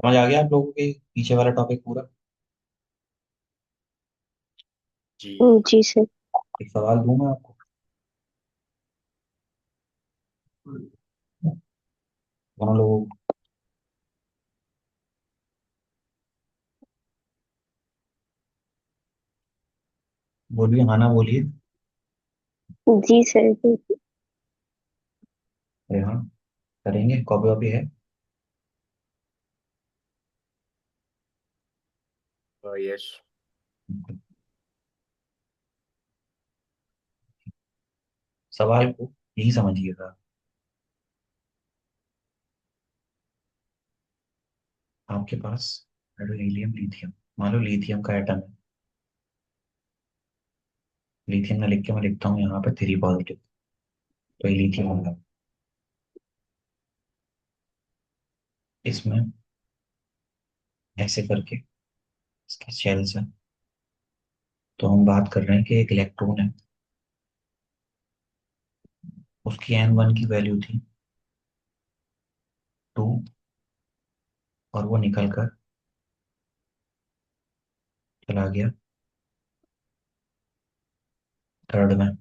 समझ आ गया आप लोगों के पीछे वाला टॉपिक पूरा। जी। जी सर। एक सवाल दूं मैं आपको। दोनों लोगों को। बोलिए, हाँ ना बोलिए। जी सर बिल्कुल। अरे हाँ, करेंगे। कॉपी वॉपी है? यस। सवाल को यही समझिएगा। आपके पास हीलियम लिथियम, मान लो लिथियम का एटम है। लिथियम ना लिख के मैं लिखता हूँ यहाँ पे 3 पॉजिटिव, तो ये लिथियम होगा। इसमें ऐसे करके इसके शेल्स है। तो हम बात कर रहे हैं कि एक इलेक्ट्रॉन है, उसकी n1 की वैल्यू थी 2, और वो निकल कर चला गया थर्ड में।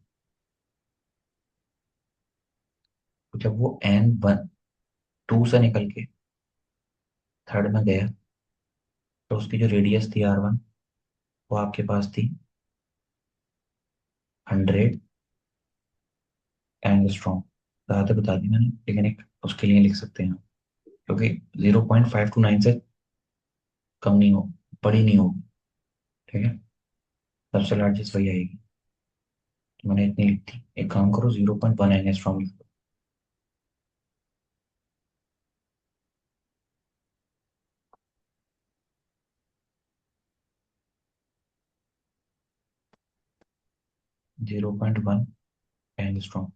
तो जब वो n1 2 से निकल के थर्ड में गया, तो उसकी जो रेडियस थी r1, वो आपके पास थी 100 एंगस्ट्रॉम। ज़्यादा बता दी मैंने, लेकिन एक उसके लिए लिख सकते हैं, क्योंकि 0.529 से कम नहीं हो, बड़ी नहीं होगी। ठीक है, सबसे लार्जेस्ट वही आएगी। तो मैंने इतनी लिख दी। एक काम करो, 0.1 एंगस्ट्रॉम लिख दो। 0.1 एंगस्ट्रॉम।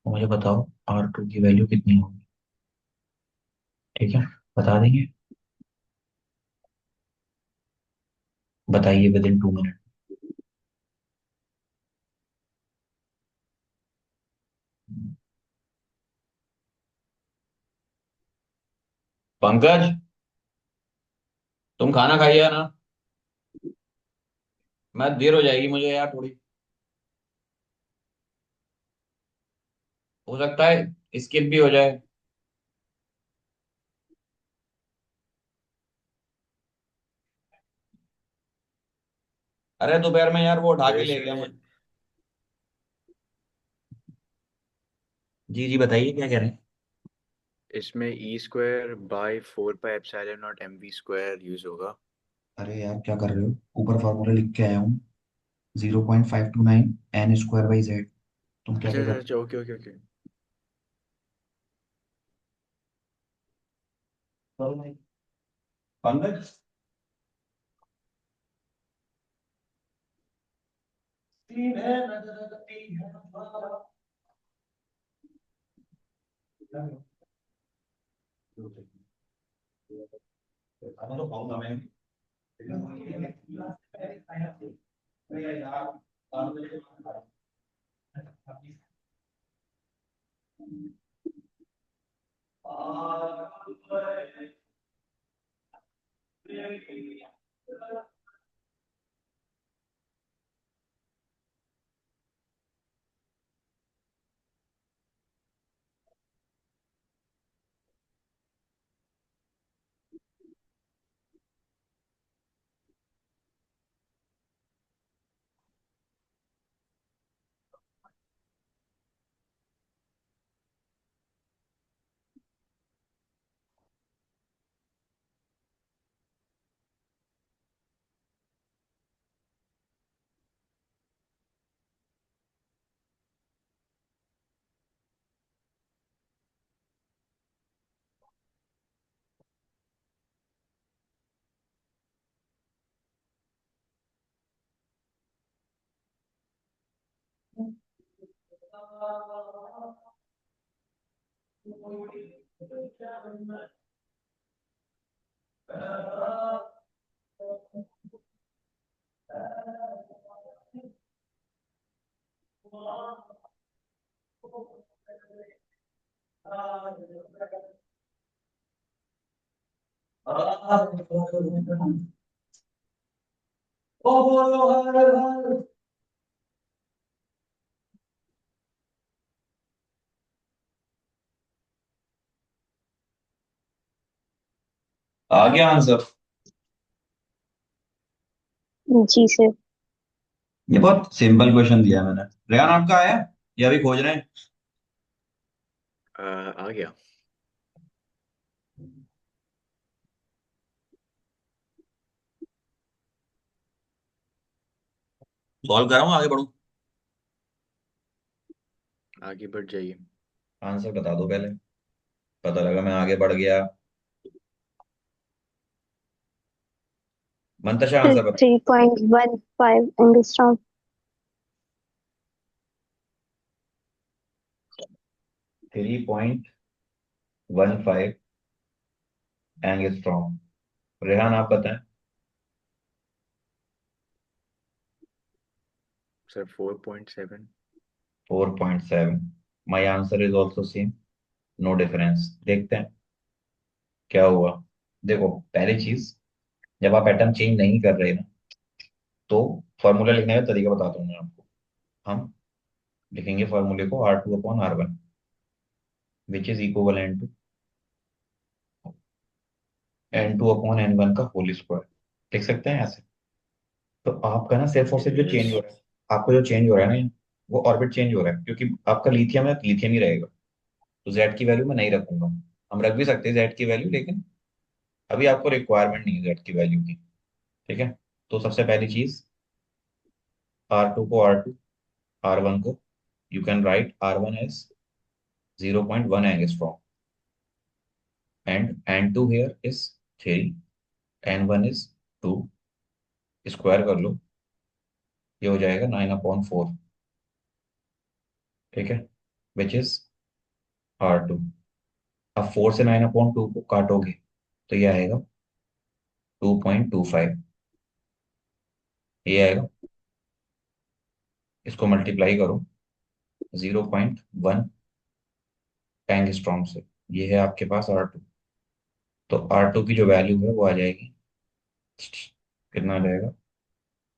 तो मुझे बताओ R2 की वैल्यू कितनी होगी? ठीक है, बता देंगे? बताइए विद इन 2 मिनट। पंकज, तुम खाना खाइए ना। मैं देर हो जाएगी मुझे यार थोड़ी। हो सकता है स्किप भी हो जाए। अरे दोपहर में यार वो उठा तो के ले गया इसमें मुझे। जी जी, बताइए क्या कह रहे हैं। इसमें E² by 4 pi epsilon not mv² use होगा। अरे यार क्या कर रहे हो, ऊपर फॉर्मूला लिख के आया हूँ। 0.529 n² बाई z। तुम क्या अच्छा क्या अच्छा कर। अच्छा, ओके ओके ओके। चलो भाई। पंकज, सीधे नजर आती है हमारा। खाना तो खाऊंगा मैं। आ गया आंसर। जी सर। ये बहुत सिंपल क्वेश्चन दिया है मैंने। रेहान आपका आया या अभी खोज रहे हैं? आ गया। सॉल्व कराऊं आगे बढ़ूं? आगे बढ़ जाइए। आंसर बता दो पहले, पता लगा मैं आगे बढ़ गया। मंतशा सर आंसर बता। 3.15 एंगस्ट्रॉम। 3.15 एंगस्ट्रॉम। रेहान आप बताएं। Sir 4.7। 4.7। My answer is also same. No difference. देखते हैं क्या हुआ। देखो, पहली चीज, जब आप एटम चेंज नहीं कर रहे ना, तो फॉर्मूला लिखने का तरीका बताता हूँ मैं आपको। हम लिखेंगे फॉर्मूले को R2/R1, which is equivalent to N2/N1 का होल स्क्वायर। लिख सकते हैं ऐसे। तो आपका ना सिर्फ और सिर्फ जो यस। चेंज हो रहा है, आपको जो चेंज हो रहा है ना, वो ऑर्बिट चेंज हो रहा है, क्योंकि आपका लिथियम है, लिथियम ही रहेगा। तो जेड की वैल्यू मैं नहीं रखूंगा। हम रख भी सकते हैं जेड की वैल्यू, लेकिन अभी आपको रिक्वायरमेंट नहीं है जेड की वैल्यू की। ठीक है। तो सबसे पहली चीज, R2 को R2, R1 को, you can write R1 as 0.1 angstrom, and N2 here is 3, N1 is 2। Square कर लो, ये हो जाएगा 9/4। ठीक है, विच इज R2। अब 4 से 9/2 को काटोगे तो ये आएगा 2.25। ये आएगा, इसको मल्टीप्लाई करो 0.1 एंगस्ट्रॉम से। ये है आपके पास R2। तो R2 की जो वैल्यू है वो आ जाएगी, कितना आ जाएगा,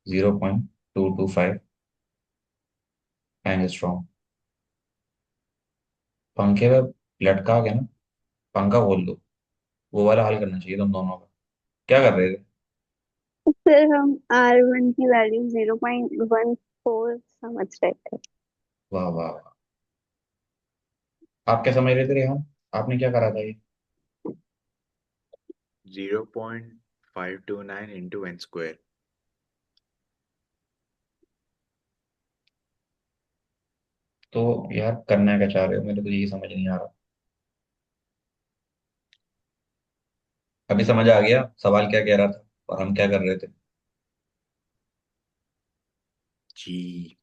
0.225 एंगस्ट्रॉम। पंखे में लटका के ना, पंखा बोल दो, वो वाला हल करना चाहिए तुम दोनों का। क्या कर रहे थे? सर हम R1 की वैल्यू 0.14 समझ रहे थे। वाह वाह वाह। आप क्या समझ रहे थे रेहान? आपने क्या करा था ये? 0.529 इंटू एन स्क्वायर। तो यार करना क्या चाह रहे हो, मेरे को यही समझ नहीं आ रहा। अभी समझ आ गया सवाल क्या कह रहा था और हम क्या कर रहे थे? जी।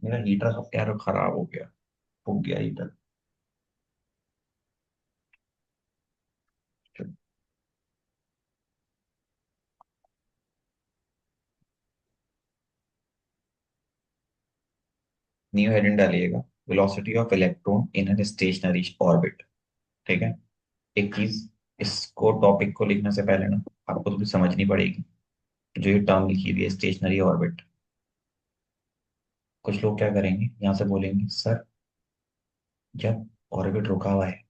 मेरा हीटर सब यार खराब हो गया, फूक गया हीटर। न्यू हेडिंग डालिएगा, velocity of electron in an stationary orbit. ठीक है। एक चीज, इसको टॉपिक को लिखने से पहले ना आपको थोड़ी समझनी पड़ेगी। जो ये टर्म लिखी हुई है स्टेशनरी ऑर्बिट, कुछ लोग क्या करेंगे, यहाँ से बोलेंगे सर जब ऑर्बिट रुका हुआ है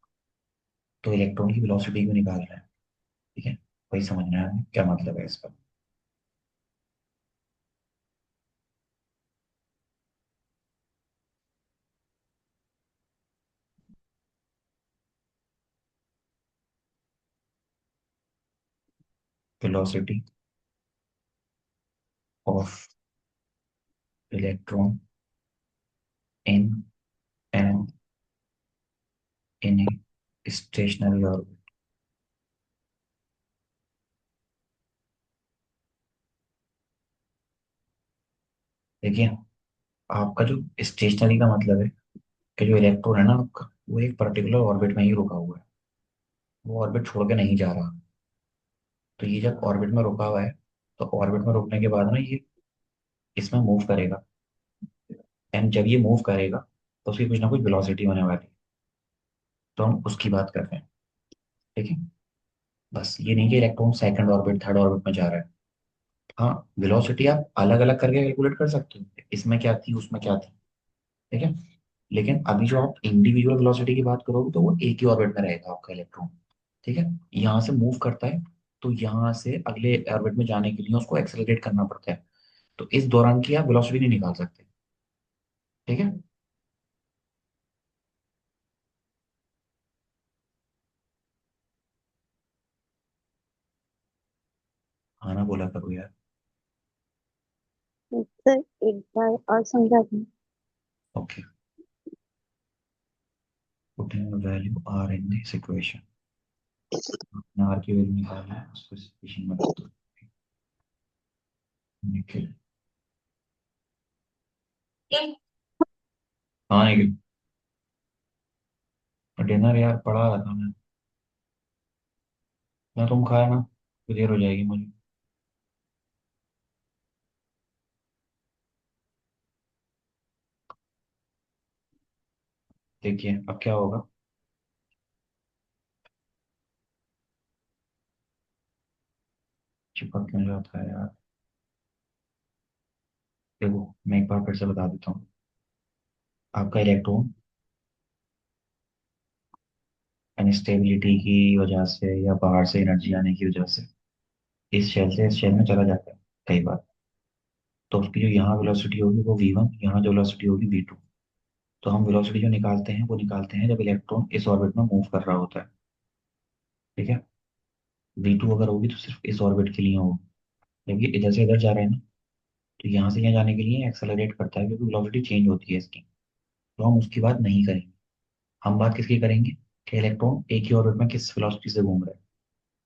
तो इलेक्ट्रॉन की वेलोसिटी क्यों निकाल रहा है? ठीक है, वही समझना है हमें क्या मतलब है इसका। velocity of electron in an in a stationary orbit. देखिए, आपका जो स्टेशनरी का मतलब है कि जो इलेक्ट्रॉन है ना आपका, वो एक पर्टिकुलर ऑर्बिट में ही रुका हुआ है, वो ऑर्बिट छोड़ के नहीं जा रहा। तो ये जब ऑर्बिट में रुका हुआ है, तो ऑर्बिट में रुकने के बाद ना ये इसमें मूव करेगा, एंड जब ये मूव करेगा तो उसकी कुछ ना कुछ वेलोसिटी होने वाली है। तो हम उसकी बात कर रहे हैं। ठीक है, बस ये नहीं कि electron second orbit third orbit में जा रहा है। हाँ, वेलोसिटी आप अलग अलग करके कैलकुलेट कर सकते हो, इसमें क्या थी उसमें क्या थी। ठीक है, लेकिन अभी जो आप इंडिविजुअल वेलोसिटी की बात करोगे तो वो एक ही ऑर्बिट में रहेगा आपका इलेक्ट्रॉन। ठीक है, यहाँ से मूव करता है, तो यहाँ से अगले ऑर्बिट में जाने के लिए उसको एक्सेलरेट करना पड़ता है। तो इस दौरान की आप वेलोसिटी नहीं निकाल सकते। ठीक है। हाँ ना, बोला करो यार। सर एक बार और समझा दें। Okay, putting a value r in this equation, अपने r की वैल्यू निकालना है, उसको इस इक्वेशन में रख दो। निखिल। हाँ निखिल, डिनर यार पढ़ा रहा था मैं तुम खाया ना, तो देर हो जाएगी मुझे। देखिए अब क्या होगा। चिपक में जाता है यार। देखो मैं एक बार फिर से बता देता हूँ। आपका इलेक्ट्रॉन अनस्टेबिलिटी की वजह से या बाहर से एनर्जी आने की वजह से इस शेल से इस शेल में चला जाता है कई बार। तो उसकी जो यहाँ वेलोसिटी होगी वो v1, यहाँ जो वेलोसिटी होगी v2। तो हम वेलोसिटी जो निकालते हैं वो निकालते हैं जब इलेक्ट्रॉन इस ऑर्बिट में मूव कर रहा होता है। ठीक है, v2 अगर होगी तो सिर्फ इस ऑर्बिट के लिए होगी, क्योंकि इधर से इधर जा रहे हैं ना। तो यहाँ से यहाँ जाने के लिए एक्सेलरेट करता है क्योंकि वेलोसिटी चेंज होती है इसकी। तो हम उसकी बात नहीं करेंगे, हम बात किसकी करेंगे कि इलेक्ट्रॉन एक ही ऑर्बिट में किस वेलोसिटी से घूम रहा है।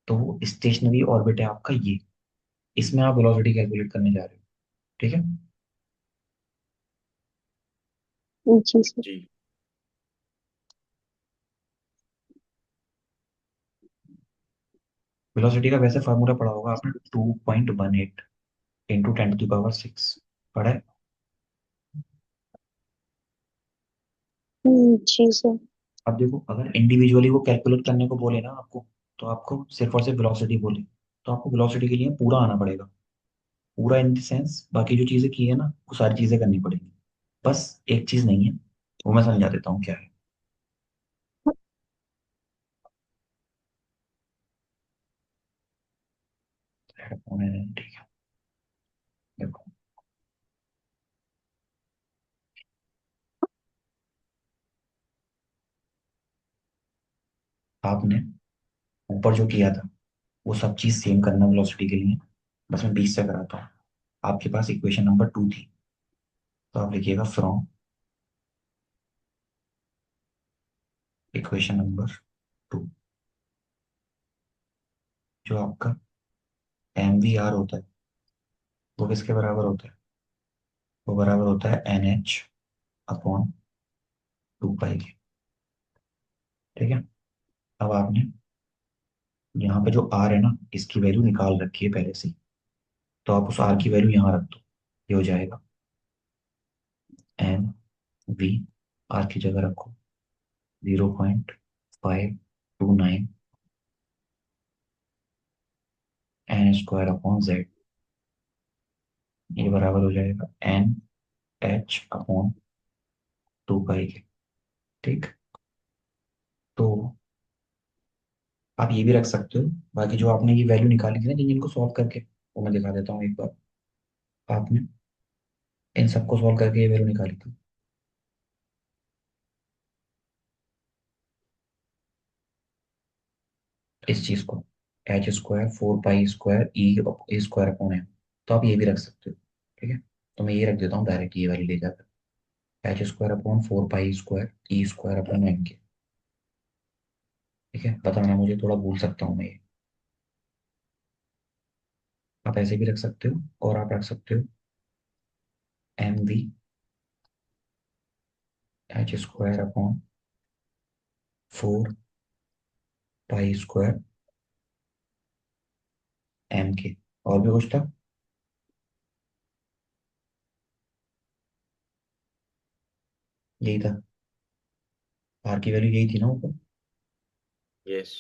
तो वो स्टेशनरी ऑर्बिट है आपका ये, इसमें आप वेलोसिटी कैलकुलेट करने जा रहे हो। ठीक है, जी सर। जी। वेलोसिटी का वैसे फार्मूला पढ़ा होगा आपने, 2.18 इंटू 10⁶ पढ़ा है। जी सर। अब देखो, अगर इंडिविजुअली वो कैलकुलेट करने को बोले ना आपको, तो आपको सिर्फ और सिर्फ वेलोसिटी बोले, तो आपको वेलोसिटी के लिए पूरा आना पड़ेगा। पूरा इन द सेंस बाकी जो चीजें की है ना वो सारी चीजें करनी पड़ेगी। बस एक चीज नहीं है, वो मैं समझा देता हूँ क्या है। ठीक है, देखो आपने ऊपर जो किया था वो सब चीज सेम करना वेलोसिटी के लिए। बस मैं 20 से कराता हूँ। आपके पास इक्वेशन नंबर 2 थी, तो आप लिखिएगा फ्रॉम इक्वेशन नंबर 2, जो आपका एम वी आर होता है वो किसके बराबर होता है, वो बराबर होता है NH अपॉन 2 पाई के। ठीक है, अब आपने यहाँ पे जो R है ना इसकी वैल्यू निकाल रखी है पहले से ही, तो आप उस R की वैल्यू यहाँ रख दो। ये हो जाएगा NV, R की जगह रखो 0.529 n² अपॉन z। ये बराबर हो जाएगा NH अपॉन 2 पाई के। ठीक, तो आप ये भी रख सकते हो। बाकी जो आपने ये वैल्यू निकाली थी ना जिन जिनको सॉल्व करके, वो मैं दिखा देता हूँ एक बार। आपने इन सबको सॉल्व करके ये वैल्यू निकाली थी, इस चीज को। H square 4 pi square E square upon M. तो आप ये भी रख सकते हो, ठीक है। तो मैं ये रख देता हूँ डायरेक्ट, ये वाली ले जाकर, H square upon 4 pi square E square upon M K. ठीक है, बताना मुझे, थोड़ा भूल सकता हूँ मैं ये। आप ऐसे भी रख सकते हो, और आप रख सकते हो M V H square upon 4 pi square M के। और भी कुछ था? यही था, आर की वैल्यू यही थी ना ऊपर, यस।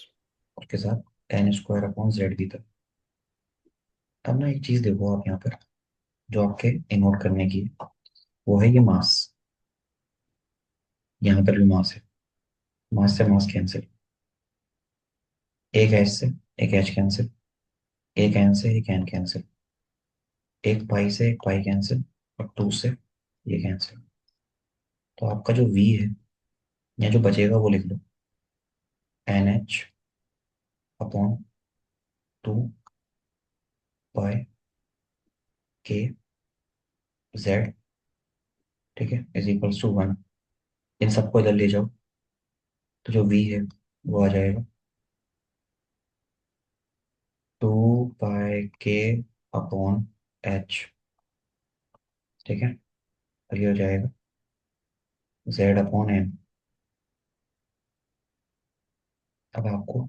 उसके साथ एन स्क्वायर अपॉन जेड भी था। अब ना एक चीज देखो आप यहाँ पर, जो आपके नोट करने की है, वो है ये मास। यहाँ पर भी मास है, मास से मास कैंसिल, एक एच से एक एच कैंसिल, एक एन से एक एन कैंसिल, एक पाई से एक पाई कैंसिल, और टू से ये कैंसिल। तो आपका जो वी है, या जो बचेगा वो लिख लो, एन एच अपॉन 2 पाई के जेड, ठीक है, इज इक्वल्स टू 1। इन सबको इधर ले जाओ, तो जो वी है वो आ जाएगा 2 पाई के अपॉन एच, ठीक है। और ये हो जाएगा जेड अपॉन एन। अब आपको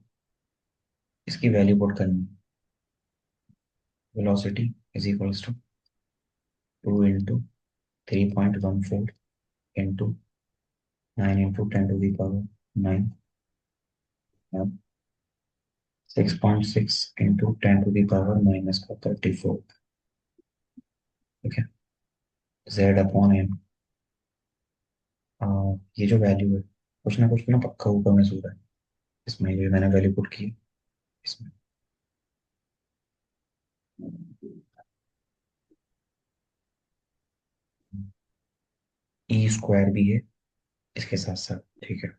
इसकी वैल्यू पुट करनी है, velocity is equals to 2 into 3.14 into 9 into 10 to the power 9, 6.6 into 10 to the power -34, ठीक है, जेड अपॉन एन। ये जो वैल्यू है, कुछ ना कुछ ना पक्का ऊपर में सो रहा है, इसमें ये मैंने वैल्यू पुट की है, इसमें ई स्क्वायर भी है इसके साथ साथ, ठीक है।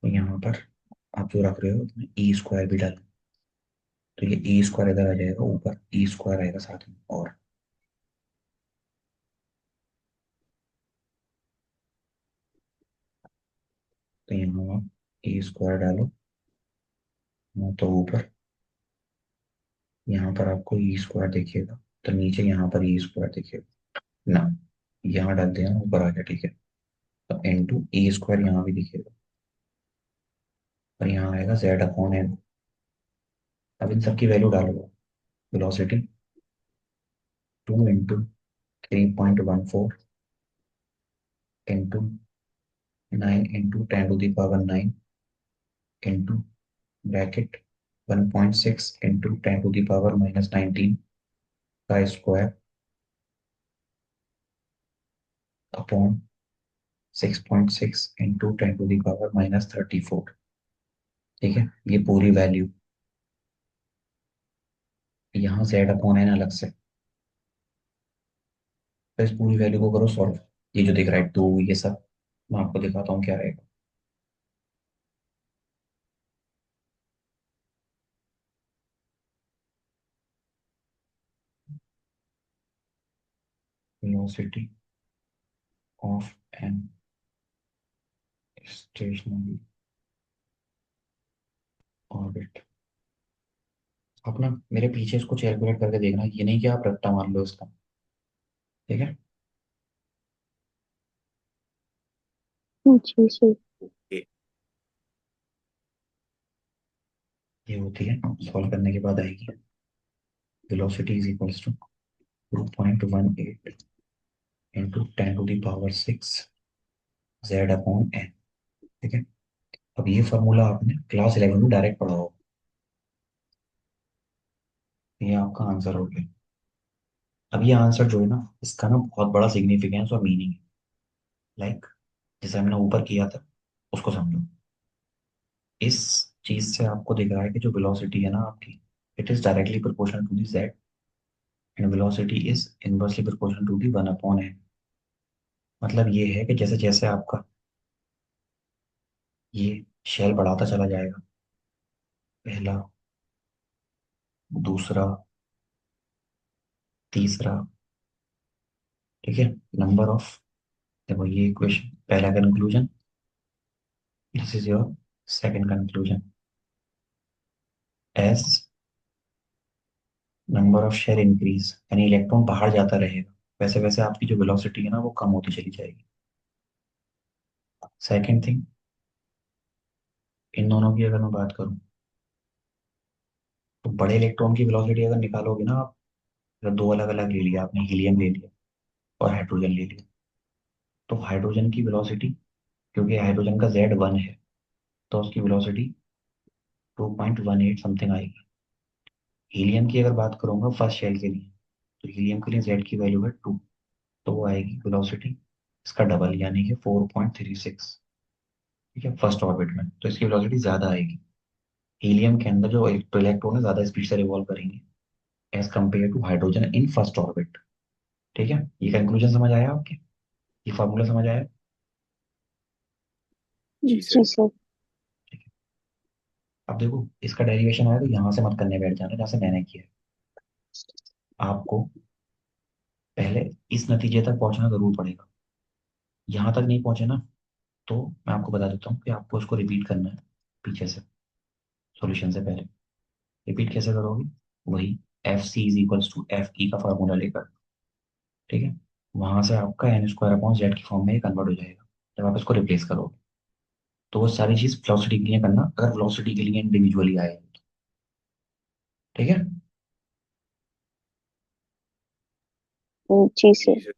तो यहाँ पर आप जो रख रहे हो उसमें ई स्क्वायर भी डालो, तो ये ई स्क्वायर इधर आ जाएगा, ऊपर ई स्क्वायर आएगा साथ में, और तो यहाँ आप ई स्क्वायर डालो, तो ऊपर यहाँ पर आपको ई स्क्वायर दिखेगा, तो नीचे यहाँ पर ई स्क्वायर दिखेगा ना, यहाँ डाल दिया ना, ऊपर आ गया, ठीक है। तो इंटू ई स्क्वायर यहाँ भी दिखेगा, और यहाँ आएगा जेड अपॉन एन। अब इन सबकी वैल्यू डालो, velocity 2 into 3.14 into 9 into 10 to the power 9 into bracket 1.6 into 10 to the power -19 का square upon 6.6 into 10 to the power -34, ठीक है। ये पूरी वैल्यू, यहाँ जेड अपॉन एन अलग से, तो इस पूरी वैल्यू को करो सॉल्व। ये जो दिख रहा है टू, ये सब मैं आपको दिखाता हूँ क्या रहेगा। Velocity of an stationary orbit. आप ना मेरे पीछे इसको कैलकुलेट करके देखना, ये नहीं कि आप रट्टा मान लो इसका, ठीक है। जी सर। ओके। ये होती है, सॉल्व करने के बाद आएगी, velocity is equals to 2.18 into 10 to the power 6 Z upon N, ठीक है। अब ये फॉर्मूला आपने क्लास 11 में डायरेक्ट पढ़ा होगा, ये आपका आंसर हो गया। अब ये आंसर जो है ना, इसका ना बहुत बड़ा सिग्निफिकेंस और मीनिंग है, लाइक जैसे हमने ऊपर किया था, उसको समझो। इस चीज से आपको दिख रहा है कि जो वेलोसिटी है ना आपकी, it is directly proportional to the Z, and velocity is inversely proportional to the 1/n। मतलब ये है कि जैसे जैसे आपका ये शेल बढ़ाता चला जाएगा, पहला, दूसरा, तीसरा, ठीक है, नंबर ऑफ, देखो ये इक्वेशन पहला conclusion, this is your second conclusion, as number of share increase, यानी इलेक्ट्रॉन बाहर जाता रहेगा वैसे वैसे आपकी जो वेलोसिटी है ना वो कम होती चली जाएगी। सेकंड थिंग, इन दोनों की अगर मैं बात करूं तो बड़े इलेक्ट्रॉन की वेलोसिटी अगर निकालोगे ना आप, अगर दो अलग अलग ले लिया आपने, हीलियम ले लिया और हाइड्रोजन ले लिया, तो हाइड्रोजन की वेलोसिटी, क्योंकि हाइड्रोजन का जेड वन है, तो उसकी वेलोसिटी 2.18 समथिंग आएगी। हीलियम की अगर बात करूंगा फर्स्ट शेल के लिए, तो हीलियम के लिए जेड की वैल्यू है 2, तो वो आएगी वेलोसिटी इसका डबल यानी कि 4.36, ठीक है, फर्स्ट ऑर्बिट में, तो इसकी वेलोसिटी ज्यादा आएगी। हीलियम के अंदर जो इलेक्ट्रॉन है ज्यादा स्पीड से रिवॉल्व करेंगे as compare to hydrogen in first orbit. ठीक है, ये कंक्लूजन समझ आया आपके, ये फॉर्मूला समझ आया? जी जी सर। सर। ठीक है, अब देखो इसका डेरिवेशन आया तो यहाँ से मत करने बैठ जाना जहाँ से मैंने किया है। आपको पहले इस नतीजे तक पहुंचना जरूर पड़ेगा, यहाँ तक नहीं पहुंचे ना तो मैं आपको बता देता हूँ कि आपको उसको रिपीट करना है पीछे से, सॉल्यूशन से पहले। रिपीट कैसे करोगे? वही F C is equals to F E का फार्मूला लेकर, ठीक है, वहां से आपका एन स्क्वायर अपॉन जेड की फॉर्म में कन्वर्ट हो जाएगा जब आप इसको रिप्लेस करोगे। तो वो सारी चीज वेलोसिटी के लिए करना, अगर वेलोसिटी के लिए इंडिविजुअली आए तो, ठीक है। जी जी सर। सर।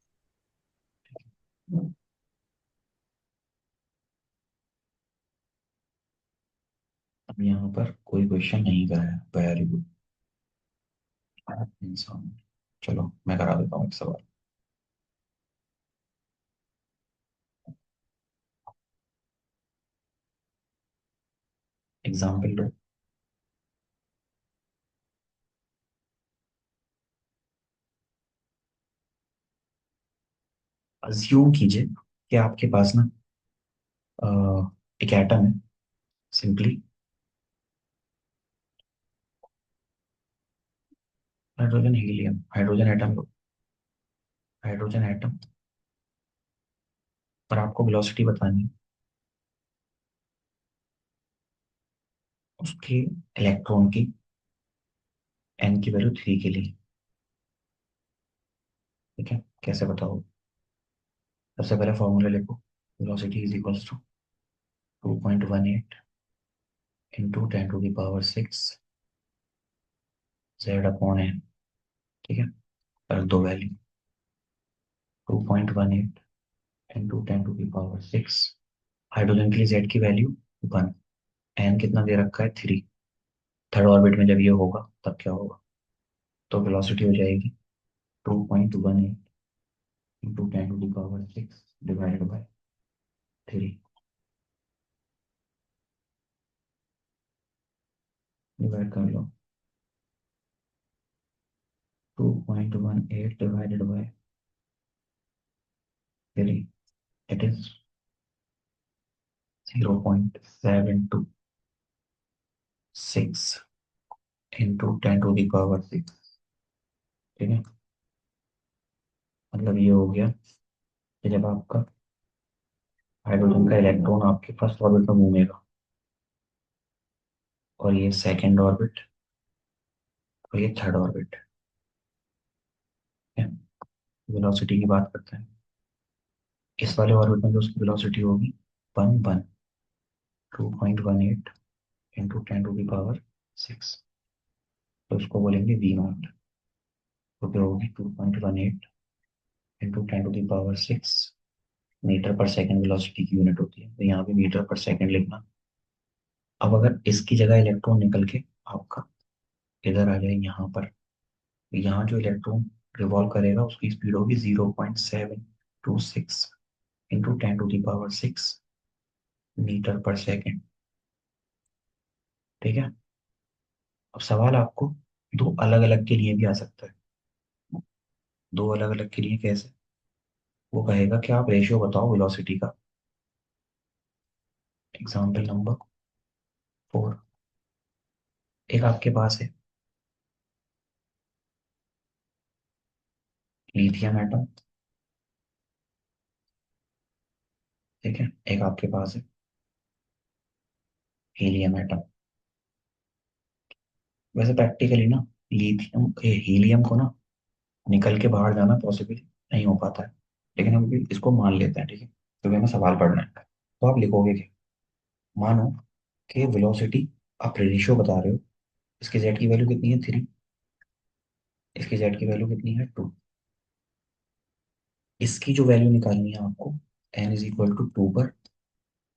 अब यहाँ पर कोई क्वेश्चन नहीं कराया, वेरी गुड इंसान। चलो मैं करा देता हूँ एक सवाल। एग्जाम्पल लो, अज्यूम कीजिए कि आपके पास ना अ, एक एटम है, simply hydrogen helium, hydrogen atom लो, हाइड्रोजन एटम, और आपको वेलोसिटी बतानी है उसके इलेक्ट्रॉन की एन की वैल्यू 3 के लिए, ठीक है, कैसे बताओ? सबसे पहले फॉर्मूला लिखो, velocity is equals to 2.18 into 10 to the power 6 Z upon N, ठीक है, रख दो value, 2.18 into 10 to the power 6, hydrogen के लिए जेड की वैल्यू 1, एन कितना दे रखा है 3, थर्ड ऑर्बिट में जब ये होगा तब क्या होगा, तो वेलोसिटी हो जाएगी 2.18 into 10 to the power 6 divided by 3, divide कर लो, 2.18 divided by 3, it is 0.726 into 10 to the power 6, ठीक है, मतलब ये हो गया कि जब आपका हाइड्रोजन का इलेक्ट्रॉन आपके फर्स्ट ऑर्बिट में घूमेगा और ये सेकंड ऑर्बिट और ये थर्ड ऑर्बिट है, वेलोसिटी की बात करते हैं, इस वाले ऑर्बिट में जो उसकी वेलोसिटी होगी 1 2.18 इंटू 10 टू द पावर 6, तो उसको बोलेंगे वी नॉट, तो क्या होगी 2.18 into 10 to the power 6 metre पर सेकंड वेलोसिटी की यूनिट होती है, तो यहाँ पे मीटर पर सेकंड लिखना। अब अगर इसकी जगह इलेक्ट्रॉन निकल के आपका इधर आ जाए यहाँ पर, तो यहाँ जो इलेक्ट्रॉन रिवॉल्व करेगा उसकी स्पीड होगी 0.726 into 10 to the power 6 metre पर सेकंड, ठीक है। अब सवाल आपको दो अलग अलग के लिए भी आ सकता है, दो अलग अलग के लिए कैसे, वो कहेगा कि आप रेशियो बताओ वेलोसिटी का। एग्जाम्पल नंबर 4, एक आपके पास है लिथियम एटम, ठीक है। एक आपके पास है हीलियम एटम। वैसे प्रैक्टिकली ना लिथियम हीलियम को ना निकल के बाहर जाना पॉसिबल नहीं हो पाता है, लेकिन हम भी इसको मान लेते हैं, ठीक है, क्योंकि हमें सवाल पढ़ना है। तो आप लिखोगे क्या? मानो कि वेलोसिटी, आप रेशियो बता रहे हो, इसकी जेड की वैल्यू कितनी है 3, इसकी जेड की वैल्यू कितनी है 2, इसकी जो वैल्यू निकालनी है आपको n इज इक्वल टू 2 पर,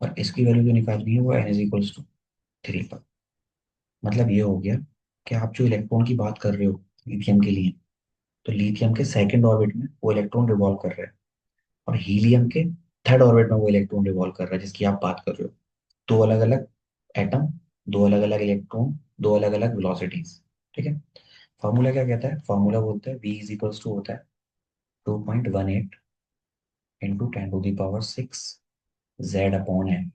और इसकी वैल्यू जो निकालनी है वो n इज इक्वल टू 3 पर। मतलब ये हो गया कि आप जो इलेक्ट्रॉन की बात कर रहे हो लिथियम के लिए, तो लिथियम के सेकंड ऑर्बिट में वो इलेक्ट्रॉन रिवॉल्व कर रहा है, और हीलियम के थर्ड ऑर्बिट में वो इलेक्ट्रॉन रिवॉल्व कर रहा है जिसकी आप बात कर रहे हो। दो अलग अलग एटम, दो अलग अलग इलेक्ट्रॉन, दो अलग अलग वेलोसिटीज, ठीक है। फॉर्मूला क्या कहता है? फॉर्मूला बोलता है v इज इक्वल्स टू होता है 2.18 into 10 to the power 6 Z upon N.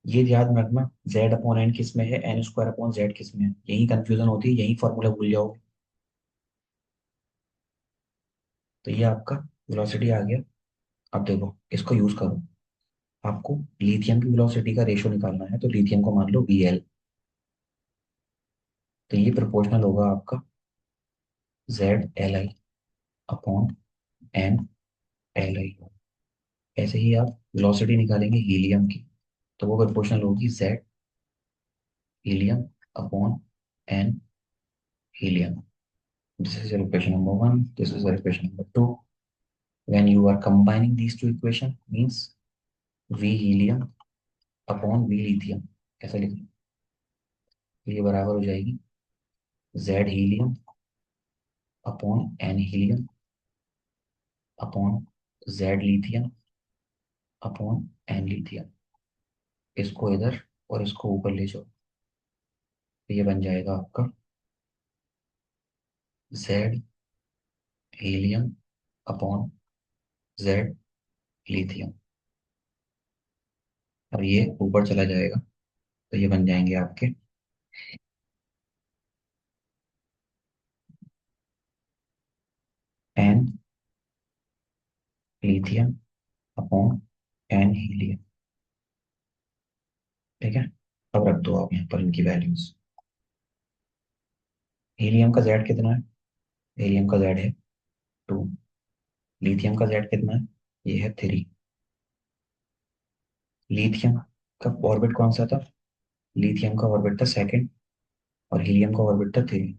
ये याद रखना, जेड अपॉन एन किस में है, एन स्क्वायर अपॉन जेड किस में है, यही कंफ्यूजन होती है, यही फॉर्मूला भूल जाओगे। तो ये आपका वेलोसिटी आ गया। अब देखो इसको यूज करो, आपको लिथियम की वेलोसिटी का रेशो निकालना है, तो लिथियम को मान लो VL। तो ये प्रोपोर्शनल होगा आपका ZLi अपॉन NLi। ऐसे ही आप वेलोसिटी निकालेंगे हीलियम की, तो वो प्रोपोर्शनल होगी Z helium upon N helium. This is equation number 1, this is equation number 2। When you are combining these two equation means V helium upon V lithium, ऐसा लिखना। ये बराबर हो जाएगी Z helium upon N helium upon Z lithium upon N lithium। इसको इधर और इसको ऊपर ले जाओ, तो ये बन जाएगा आपका Z helium upon Z lithium। अब ये ऊपर चला जाएगा, तो ये बन जाएंगे आपके N lithium upon N helium, ठीक है। अब रख दो आप यहाँ पर इनकी वैल्यूज। हीलियम का Z कितना है? हीलियम का Z है 2। लिथियम का Z कितना है? ये है 3। लिथियम का ऑर्बिट कौन सा था? लिथियम का ऑर्बिट था सेकंड, और हीलियम का ऑर्बिट था 3,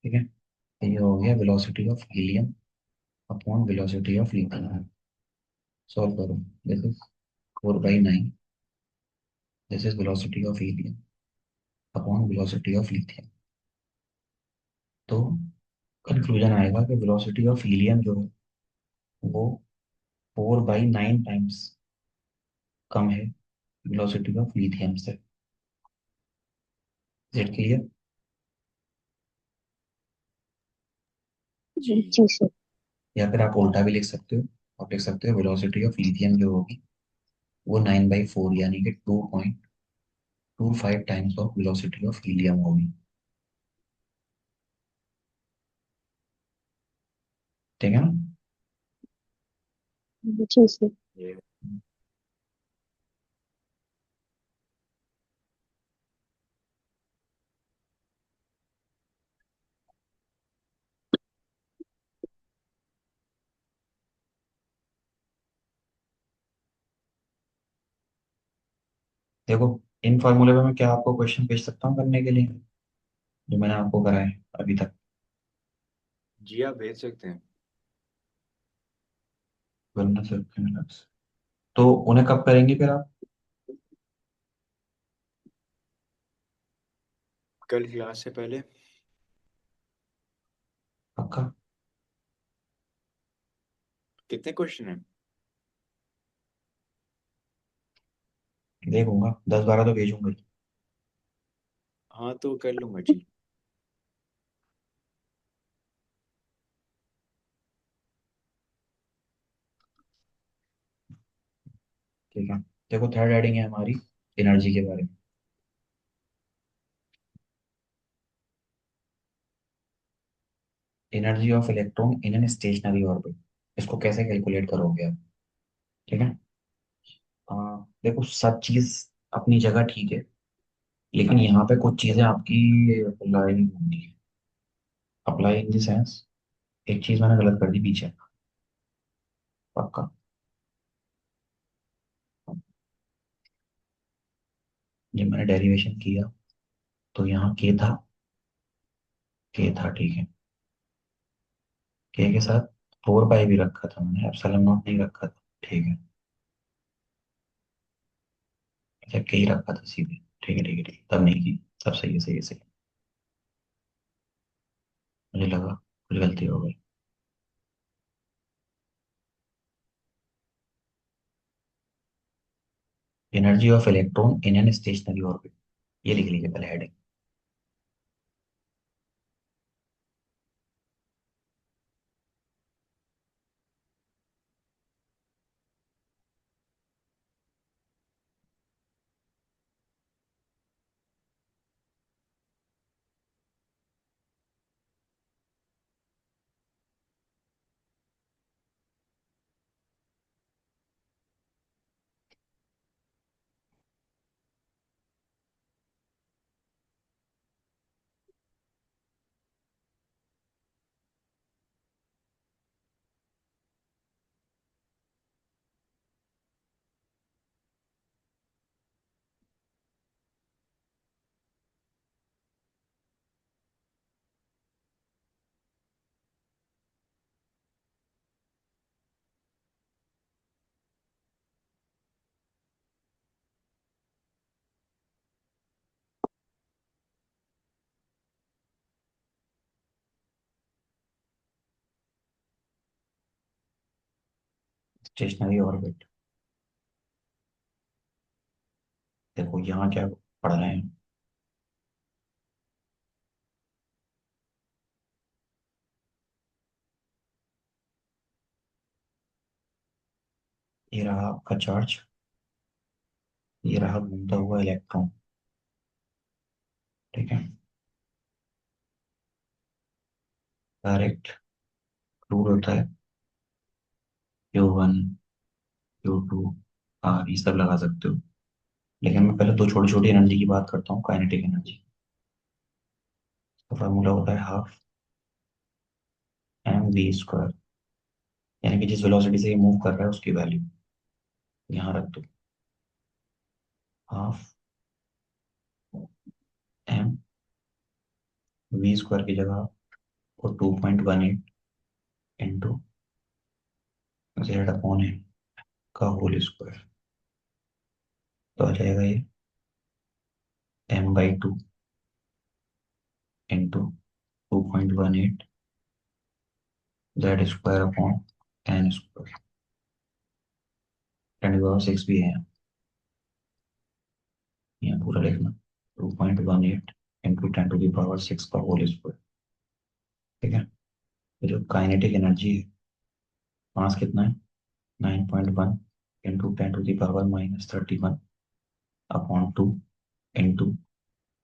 ठीक है। तो ये हो गया velocity of helium upon velocity of lithium. Solve करो। This is 4/9, this is velocity of helium upon velocity of lithium. तो कंक्लूजन आएगा कि वेलोसिटी ऑफ हीलियम जो है वो 4/9 टाइम्स कम है वेलोसिटी ऑफ लिथियम से। It clear? जी। जी सर। या फिर आप उल्टा भी लिख सकते हो, आप लिख सकते हो वेलोसिटी ऑफ लिथियम जो होगी वो 9/4 यानी कि 2.25 times of velocity of helium होगी, ठीक है ना। जी सर। ये देखो इन फॉर्मूले में मैं क्या आपको क्वेश्चन भेज सकता हूँ करने के लिए, जो मैंने आपको कराए अभी तक? जी आप भेज सकते हैं। वरना सिर्फ तो उन्हें कब करेंगे फिर आप? कल क्लास से पहले। पक्का? कितने क्वेश्चन हैं? देखूंगा 10-12 तो भेजूंगा ही। हाँ तो कर लूंगा जी। ठीक है। देखो थर्ड हेडिंग है हमारी एनर्जी के बारे में। Energy of electron in an stationary orbit, इसको कैसे कैलकुलेट करोगे आप? ठीक है। देखो सब चीज अपनी जगह ठीक है, लेकिन यहाँ पे कुछ चीजें आपकी अप्लाई नहीं होंगी। अप्लाई इन द सेंस, एक चीज मैंने गलत कर दी पीछे, पक्का। जब मैंने डेरिवेशन किया तो यहाँ के था, के था, ठीक है। के साथ 4 पाई भी रखा था मैंने, एप्सिलॉन नॉट नहीं रखा था, ठीक है। अच्छा के ही रखा था सीधे, ठीक है ठीक है ठीक है, तब नहीं की। तब सही है, सही है, सही है। मुझे लगा कुछ गलती हो गई। Energy of electron in an stationary orbit, ये लिख लीजिए पहले हेडिंग। स्टेशनरी ऑर्बिट, देखो यहाँ क्या पढ़ रहे हैं। ये रहा आपका चार्ज, ये रहा घूमता हुआ इलेक्ट्रॉन, ठीक है। डायरेक्ट रूल होता है Q1, Q2, ये सब लगा सकते हो। लेकिन मैं पहले दो छोटी छोटी एनर्जी की बात करता हूँ, काइनेटिक एनर्जी। तो फार्मूला होता है हाफ mv², यानी कि जिस वेलोसिटी से ये मूव कर रहा है उसकी वैल्यू यहाँ रख दो। हाफ एम v² की जगह और 2.18 इंटू Z/m का होल स्क्वायर, तो आ जाएगा ये m/2 into 2.18 Z² upon n²। 10⁻⁶ भी है यहाँ पूरा लिखना, 2.18 इंटू 10⁻⁶ का होल स्क्वायर, ठीक है। तो जो काइनेटिक एनर्जी है, मास कितना है, 9.1 into 10⁻⁻31 upon 2 into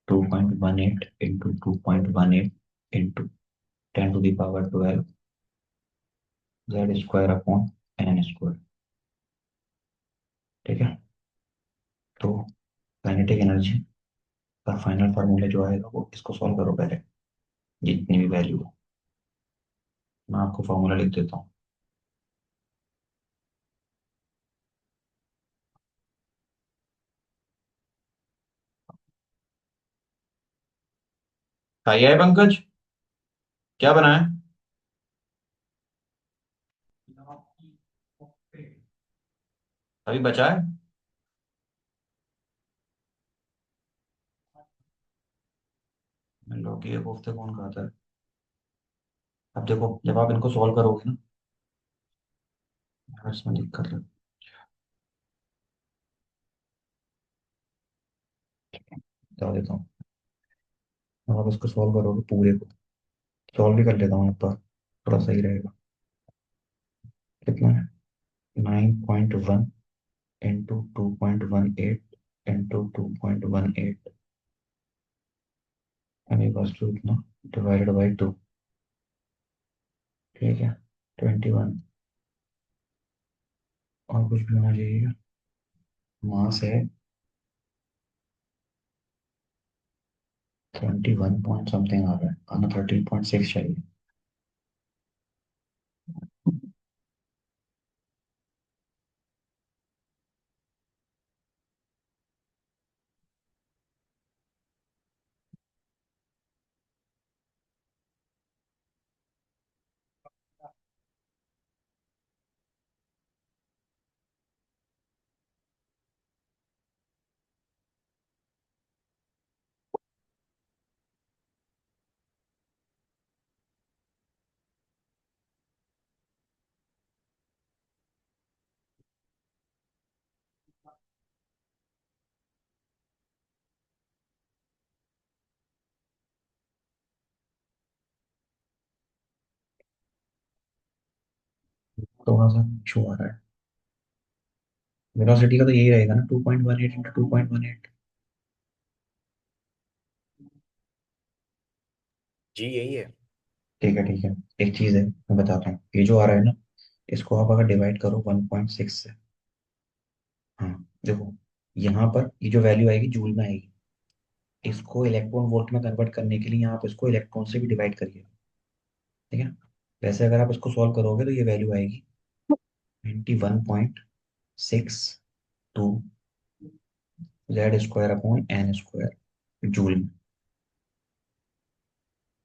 2.18 into 2.18 into 10⁻12 Z² upon n², ठीक है। तो काइनेटिक एनर्जी का फाइनल फार्मूला जो आएगा वो इसको सॉल्व करो पहले, जितनी भी वैल्यू हो। मैं आपको फार्मूला लिख देता हूँ। खाइए है पंकज, क्या बना है? अभी बचा है। लौकी के कोफ्ते कौन खाता है? अब देखो जब आप इनको सॉल्व करोगे ना, यार इसमें दिक्कत है। बता देता हूँ। अब आप इसको सॉल्व करोगे पूरे को, सॉल्व भी कर लेता हूँ एक बार, थोड़ा सही रहेगा। कितना है, 9.1 इंटू 2.18 इंटू 2.18, यानी बस टू इतना डिवाइडेड बाई 2, ठीक है, 21। और कुछ भी होना चाहिए क्या? मास है 21 पॉइंट समथिंग आ रहा है, आना 13.6 चाहिए। थोड़ा सा इशू आ रहा है। वेलोसिटी का तो यही रहेगा ना, 2.18 इंटू 2.18। जी यही है। ठीक है ठीक है। एक चीज है मैं बताता हूँ, ये जो आ रहा है ना, इसको आप अगर डिवाइड करो 1.6 से। हाँ, देखो यहाँ पर ये जो वैल्यू आएगी जूल में आएगी। इसको इलेक्ट्रॉन वोल्ट में कन्वर्ट करने के लिए आप इसको इलेक्ट्रॉन से भी डिवाइड करिए। ठीक है। वैसे अगर आप इसको सॉल्व करोगे तो ये वैल्यू आएगी 21.62 Z² अपॉन N² जूल में।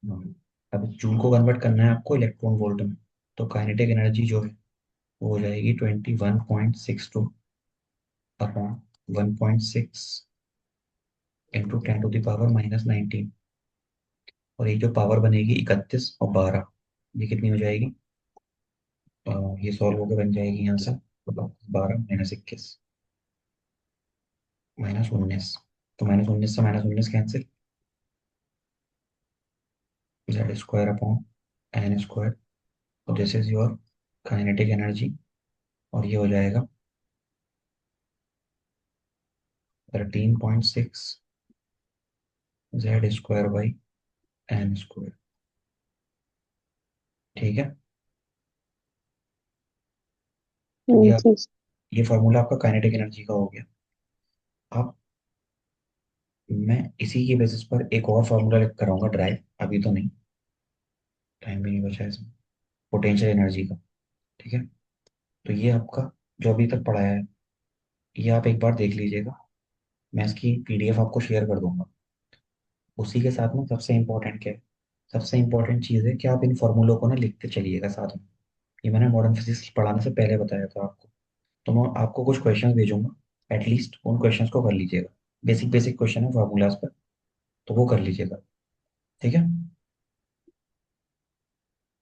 हाँ। अब इस जूल को कन्वर्ट करना है आपको इलेक्ट्रॉन वोल्ट में। तो काइनेटिक एनर्जी जो है वो हो जाएगी 21.62 अपॉन 1.6 इंटू 10⁻⁻19। और ये जो पावर बनेगी 31 और 12, ये कितनी हो जाएगी? ये सॉल्व होकर बन जाएगी यहाँ से 12 - 21 -19। तो -19 से -19 कैंसिल, Z² अपॉन N²। तो this is your kinetic energy. और ये हो जाएगा 13.6 Z² बाई N²। ठीक है। तो ये जी सर। ये फार्मूला आपका काइनेटिक एनर्जी का हो गया। अब मैं इसी के बेसिस पर एक और फार्मूला लिख कराऊंगा ड्राइव, अभी तो नहीं, टाइम भी नहीं बचा है इसमें, पोटेंशियल एनर्जी का। ठीक है। तो ये आपका जो अभी तक पढ़ाया है, ये आप एक बार देख लीजिएगा। मैं इसकी पीडीएफ आपको शेयर कर दूंगा। उसी के साथ में सबसे इम्पोर्टेंट क्या है, सबसे इम्पोर्टेंट चीज़ है कि आप इन फॉर्मूलों को ना लिखते चलिएगा साथ में। ये मैंने मॉडर्न फिजिक्स पढ़ाने से पहले बताया था आपको। तो मैं आपको कुछ क्वेश्चंस भेजूंगा, एटलीस्ट उन क्वेश्चंस को कर लीजिएगा। बेसिक बेसिक क्वेश्चन है फार्मूलाज पर, तो वो कर लीजिएगा। ठीक है।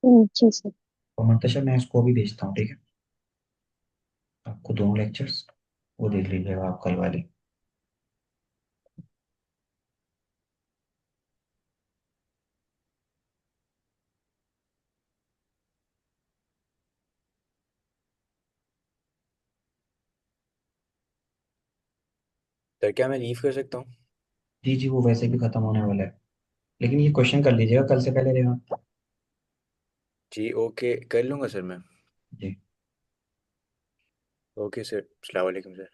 जी सर। और मंतशा मैं इसको भी भेजता हूँ, ठीक है, आपको दोनों लेक्चर्स, वो देख लीजिएगा आप कल वाले। सर क्या मैं लीव कर सकता हूँ? जी जी, वो वैसे भी खत्म होने वाला है, लेकिन ये क्वेश्चन कर लीजिएगा कल से पहले रहेगा। जी ओके, कर लूँगा सर मैं। जी। ओके सर, अस्सलाम वालेकुम सर।